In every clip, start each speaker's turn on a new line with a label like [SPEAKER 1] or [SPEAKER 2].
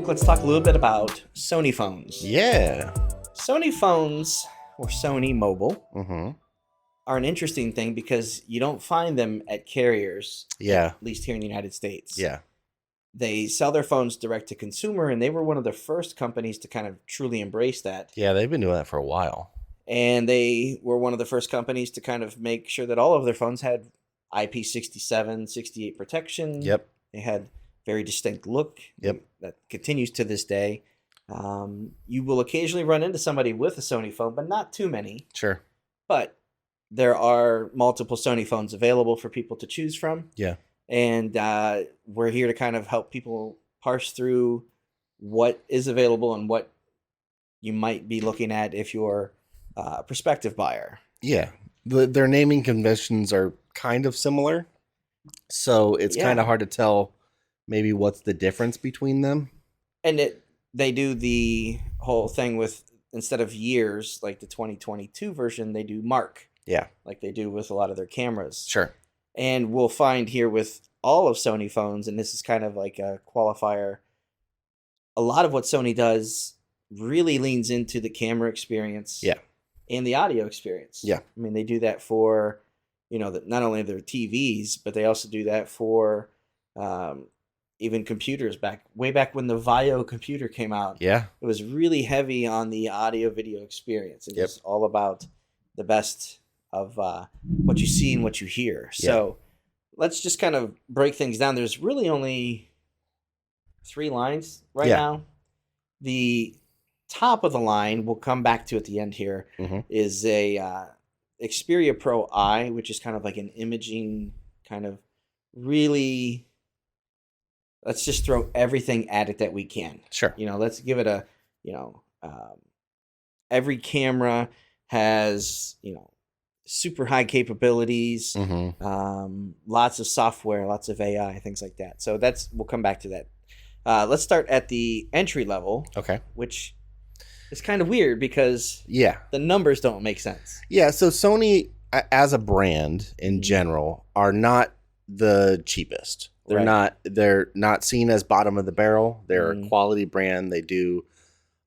[SPEAKER 1] Luke, let's talk a little bit about Sony phones.
[SPEAKER 2] Yeah.
[SPEAKER 1] Sony phones, or Sony Mobile,
[SPEAKER 2] Mm-hmm.
[SPEAKER 1] are an interesting thing because you don't find them at carriers,
[SPEAKER 2] Yeah.
[SPEAKER 1] at least here in the United States.
[SPEAKER 2] Yeah.
[SPEAKER 1] They sell their phones direct to consumer, and they were one of the first companies to kind of truly embrace that.
[SPEAKER 2] Yeah, they've been doing that for a while.
[SPEAKER 1] And they were one of the first companies to kind of make sure that all of their phones had IP67, 68 protection.
[SPEAKER 2] Yep.
[SPEAKER 1] They had very distinct look.
[SPEAKER 2] Yep.
[SPEAKER 1] That continues to this day. You will occasionally run into somebody with a Sony phone, but not too many.
[SPEAKER 2] Sure.
[SPEAKER 1] But there are multiple Sony phones available for people to choose from.
[SPEAKER 2] Yeah.
[SPEAKER 1] And we're here to kind of help people parse through what is available and what you might be looking at if you're a prospective buyer.
[SPEAKER 2] Yeah. Their naming conventions are kind of similar. So it's kind of hard to tell maybe what's the difference between them.
[SPEAKER 1] And they do the whole thing with, instead of years, like the 2022 version, they do mark.
[SPEAKER 2] Yeah.
[SPEAKER 1] Like they do with a lot of their cameras.
[SPEAKER 2] Sure.
[SPEAKER 1] And we'll find here with all of Sony phones, and this is kind of like a qualifier, a lot of what Sony does really leans into the camera experience.
[SPEAKER 2] Yeah.
[SPEAKER 1] And the audio experience.
[SPEAKER 2] Yeah.
[SPEAKER 1] I mean, they do that for, not only their TVs, but they also do that for even computers way back when the Vio computer came out.
[SPEAKER 2] Yeah.
[SPEAKER 1] It was really heavy on the audio video experience. It was all about the best of what you see and what you hear. So let's just kind of break things down. There's really only 3 lines right now. The top of the line, we'll come back to at the end here, is a Xperia Pro I, which is kind of like an imaging kind of really, let's just throw everything at it that we can.
[SPEAKER 2] Sure.
[SPEAKER 1] Let's give it a, every camera has, super high capabilities, lots of software, lots of AI, things like that. So we'll come back to that. Let's start at the entry level.
[SPEAKER 2] Okay.
[SPEAKER 1] Which is kind of weird because the numbers don't make sense.
[SPEAKER 2] Yeah. So Sony, as a brand in general, are not the cheapest. They're not seen as bottom of the barrel. They're a quality brand. They do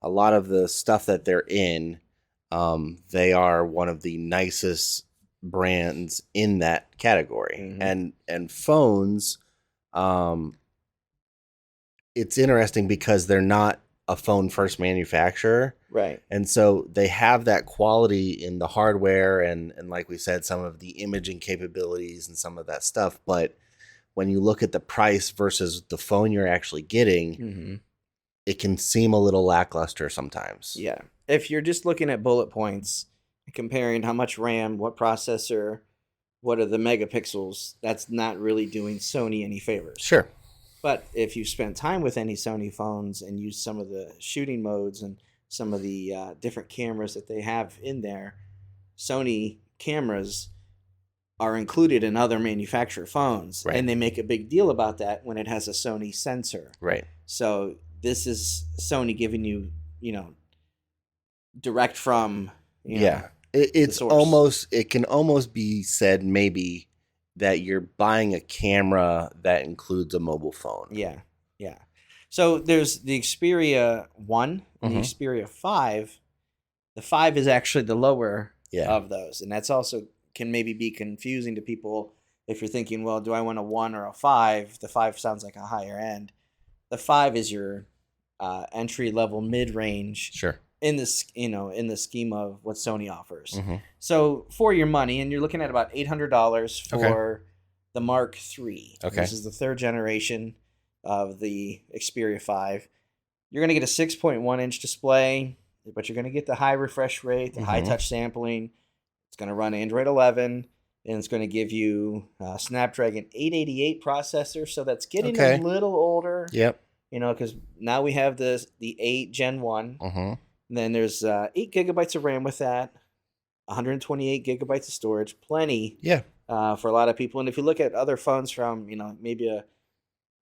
[SPEAKER 2] a lot of the stuff that they're in. They are one of the nicest brands in that category. And phones, it's interesting because they're not a phone first manufacturer.
[SPEAKER 1] Right.
[SPEAKER 2] And so they have that quality in the hardware and like we said, some of the imaging capabilities and some of that stuff. But when you look at the price versus the phone you're actually getting, it can seem a little lackluster sometimes.
[SPEAKER 1] Yeah. If you're just looking at bullet points, comparing how much RAM, what processor, what are the megapixels, that's not really doing Sony any favors.
[SPEAKER 2] Sure.
[SPEAKER 1] But if you spend time with any Sony phones and use some of the shooting modes and some of the different cameras that they have in there, Sony cameras are included in other manufacturer phones.
[SPEAKER 2] Right.
[SPEAKER 1] And they make a big deal about that when it has a Sony sensor.
[SPEAKER 2] Right.
[SPEAKER 1] So this is Sony giving you, direct from,
[SPEAKER 2] it's almost, it can almost be said maybe that you're buying a camera that includes a mobile phone.
[SPEAKER 1] Yeah. Yeah. So there's the Xperia 1 and the Xperia 5. The 5 is actually the lower of those. And that's also can maybe be confusing to people if you're thinking, well, do I want a 1 or a 5? The 5 sounds like a higher end. The 5 is your entry level mid-range.
[SPEAKER 2] Sure.
[SPEAKER 1] In this, in the scheme of what Sony offers. So for your money, and you're looking at about $800 for the Mark III.
[SPEAKER 2] Okay.
[SPEAKER 1] This is the 3rd generation of the Xperia 5. You're going to get a 6.1 inch display, but you're going to get the high refresh rate, the high touch sampling. It's going to run Android 11, and it's going to give you a Snapdragon 888 processor. So that's getting a little older.
[SPEAKER 2] Yep.
[SPEAKER 1] Because now we have the 8 Gen 1. And then there's 8 gigabytes of RAM with that, 128 gigabytes of storage, plenty for a lot of people. And if you look at other phones from, maybe a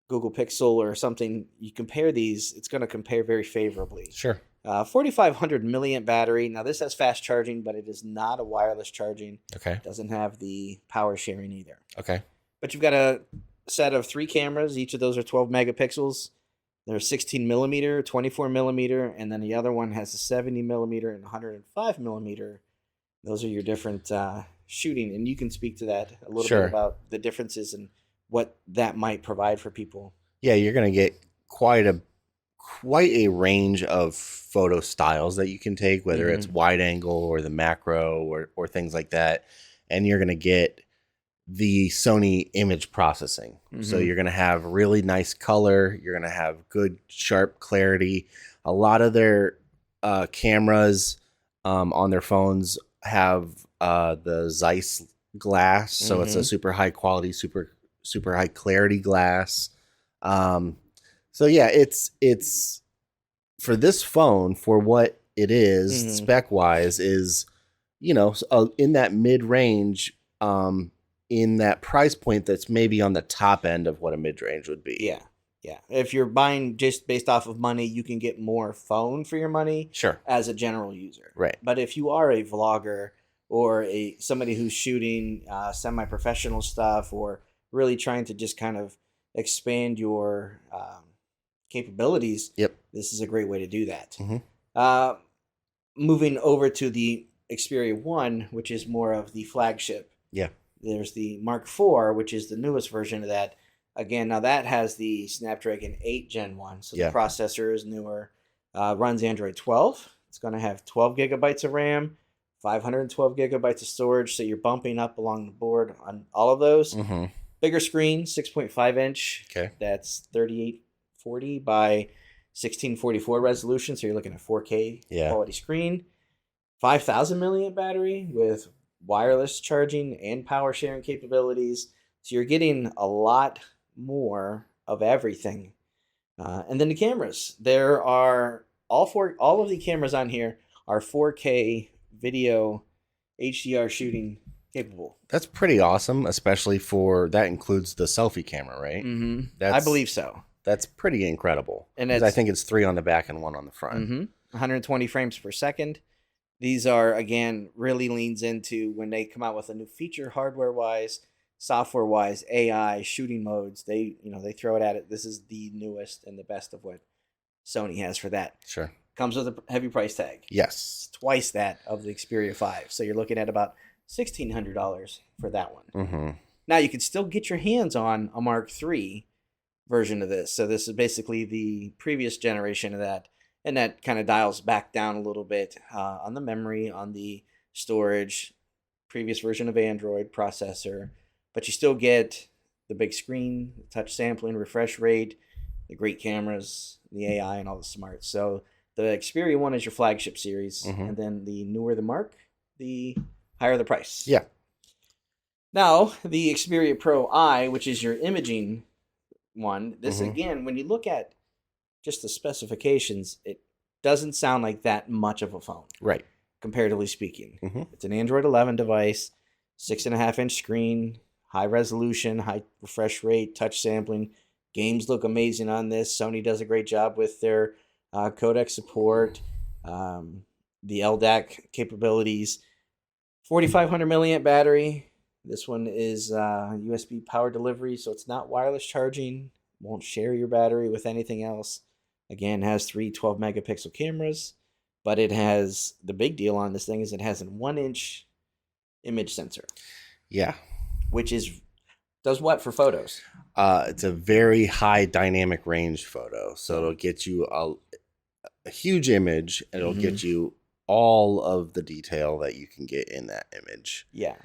[SPEAKER 1] Google Pixel or something, you compare these, it's going to compare very favorably.
[SPEAKER 2] Sure.
[SPEAKER 1] 4,500 milliamp battery. Now this has fast charging, but it is not a wireless charging.
[SPEAKER 2] Okay.
[SPEAKER 1] It doesn't have the power sharing either.
[SPEAKER 2] Okay.
[SPEAKER 1] But you've got a set of 3 cameras. Each of those are 12 megapixels. There's 16 millimeter, 24 millimeter, and then the other one has a 70 millimeter and 105 millimeter. Those are your different shooting, and you can speak to that a little bit about the differences and what that might provide for people.
[SPEAKER 2] Yeah, you're going to get quite a range of photo styles that you can take, whether it's wide angle or the macro or things like that. And you're going to get the Sony image processing. So you're going to have really nice color. You're going to have good, sharp clarity. A lot of their cameras on their phones have the Zeiss glass. So it's a super high quality, super high clarity glass. So yeah, it's for this phone, for what it is spec wise, is, you know, in that mid range, in that price point that's maybe on the top end of what a mid range would be.
[SPEAKER 1] Yeah. Yeah. If you're buying just based off of money, you can get more phone for your money.
[SPEAKER 2] Sure.
[SPEAKER 1] As a general user.
[SPEAKER 2] Right.
[SPEAKER 1] But if you are a vlogger or somebody who's shooting semi-professional stuff, or really trying to just kind of expand your capabilities, this is a great way to do that. Moving over to the Xperia 1, which is more of the flagship.
[SPEAKER 2] Yeah.
[SPEAKER 1] There's the Mark IV, which is the newest version of that. Again, now that has the Snapdragon 8 Gen 1, so the processor is newer. Runs Android 12. It's going to have 12 gigabytes of RAM, 512 gigabytes of storage, so you're bumping up along the board on all of those. Bigger screen, 6.5 inch.
[SPEAKER 2] Okay.
[SPEAKER 1] That's 3840 by 1644 resolution, so you're looking at 4K quality screen. 5,000 milliamp battery with wireless charging and power sharing capabilities. So you're getting a lot more of everything. And then the cameras. There are all of the cameras on here are 4K video HDR shooting capable.
[SPEAKER 2] That's pretty awesome, especially for that includes the selfie camera, right?
[SPEAKER 1] I believe so.
[SPEAKER 2] That's pretty incredible.
[SPEAKER 1] And
[SPEAKER 2] I think it's 3 on the back and 1 on the front.
[SPEAKER 1] 120 frames per second. These are, again, really leans into when they come out with a new feature, hardware-wise, software-wise, AI, shooting modes. They throw it at it. This is the newest and the best of what Sony has for that.
[SPEAKER 2] Sure.
[SPEAKER 1] Comes with a heavy price tag.
[SPEAKER 2] Yes.
[SPEAKER 1] It's twice that of the Xperia 5. So you're looking at about $1,600 for that one. Now, you can still get your hands on a Mark III version of this. So this is basically the previous generation of that. And that kind of dials back down a little bit on the memory, on the storage, previous version of Android processor. But you still get the big screen, the touch sampling, refresh rate, the great cameras, the AI, and all the smarts. So the Xperia 1 is your flagship series. And then the newer the Mark, the higher the price.
[SPEAKER 2] Yeah.
[SPEAKER 1] Now, the Xperia Pro I, which is your imaging one, this again, when you look at just the specifications, it doesn't sound like that much of a phone.
[SPEAKER 2] Right.
[SPEAKER 1] Comparatively speaking. It's an Android 11 device, 6.5-inch screen, high resolution, high refresh rate, touch sampling. Games look amazing on this. Sony does a great job with their codec support, the LDAC capabilities. 4,500 milliamp battery. This one is USB power delivery, so it's not wireless charging. Won't share your battery with anything else. Again, has 3 12-megapixel cameras, but it has, the big deal on this thing is it has a 1-inch image sensor.
[SPEAKER 2] Yeah.
[SPEAKER 1] Which does what for photos?
[SPEAKER 2] It's a very high dynamic range photo. So it'll get you a huge image, and it'll get you all of the detail that you can get in that image.
[SPEAKER 1] Yeah.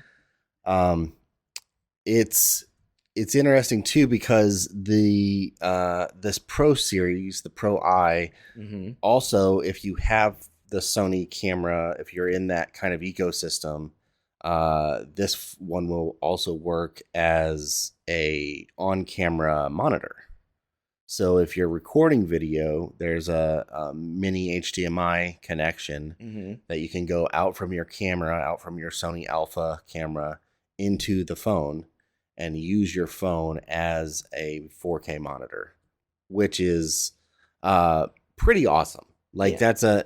[SPEAKER 2] It's interesting too because the this Pro series, the Pro I, also if you have the Sony camera, if you're in that kind of ecosystem, this one will also work as a on-camera monitor. So if you're recording video, there's a mini HDMI connection that you can go out from your camera, out from your Sony Alpha camera into the phone and use your phone as a 4K monitor, which is pretty awesome. Like that's a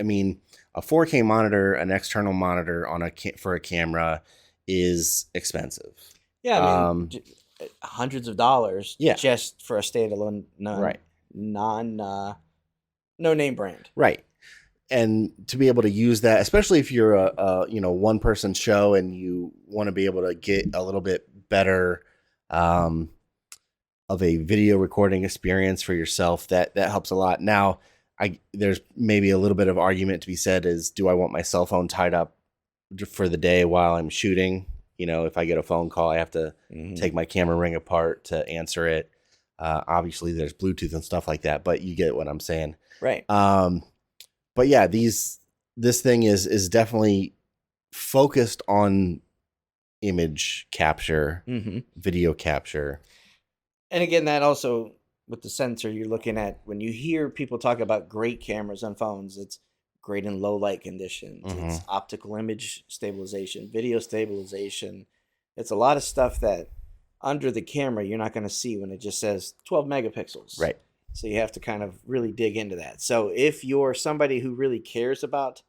[SPEAKER 2] 4K monitor, an external monitor on for a camera is expensive.
[SPEAKER 1] Yeah, I mean, hundreds of dollars just for a standalone.
[SPEAKER 2] Right.
[SPEAKER 1] no name brand.
[SPEAKER 2] Right. And to be able to use that, especially if you're a one person show and you want to be able to get a little bit better of a video recording experience for yourself, that helps a lot. Now, there's maybe a little bit of argument to be said is, do I want my cell phone tied up for the day while I'm shooting? If I get a phone call, I have to take my camera ring apart to answer it. Obviously, there's Bluetooth and stuff like that, but you get what I'm saying.
[SPEAKER 1] Right.
[SPEAKER 2] But yeah, this thing is definitely focused on image capture, video capture.
[SPEAKER 1] And again, that also with the sensor you're looking at, when you hear people talk about great cameras on phones, it's great in low light conditions. It's optical image stabilization, video stabilization. It's a lot of stuff that under the camera you're not going to see when it just says 12 megapixels.
[SPEAKER 2] Right.
[SPEAKER 1] So you have to kind of really dig into that. So if you're somebody who really cares about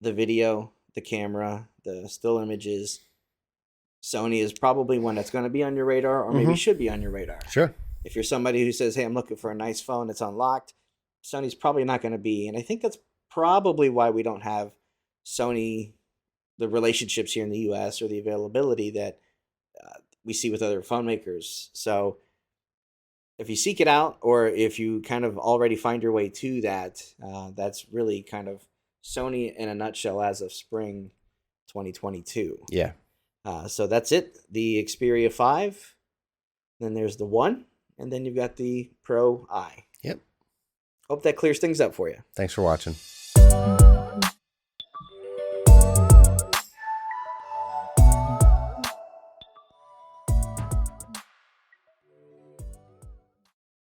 [SPEAKER 1] the video, the camera, the still images, Sony is probably one that's going to be on your radar, or maybe should be on your radar.
[SPEAKER 2] Sure.
[SPEAKER 1] If you're somebody who says, hey, I'm looking for a nice phone that's unlocked, Sony's probably not going to be. And I think that's probably why we don't have Sony, the relationships here in the US or the availability that we see with other phone makers. So if you seek it out, or if you kind of already find your way to that, that's really kind of Sony in a nutshell as of spring 2022.
[SPEAKER 2] Yeah.
[SPEAKER 1] So that's it. The Xperia 5, then there's the 1, and then you've got the Pro I.
[SPEAKER 2] Yep.
[SPEAKER 1] Hope that clears things up for you.
[SPEAKER 2] Thanks for watching.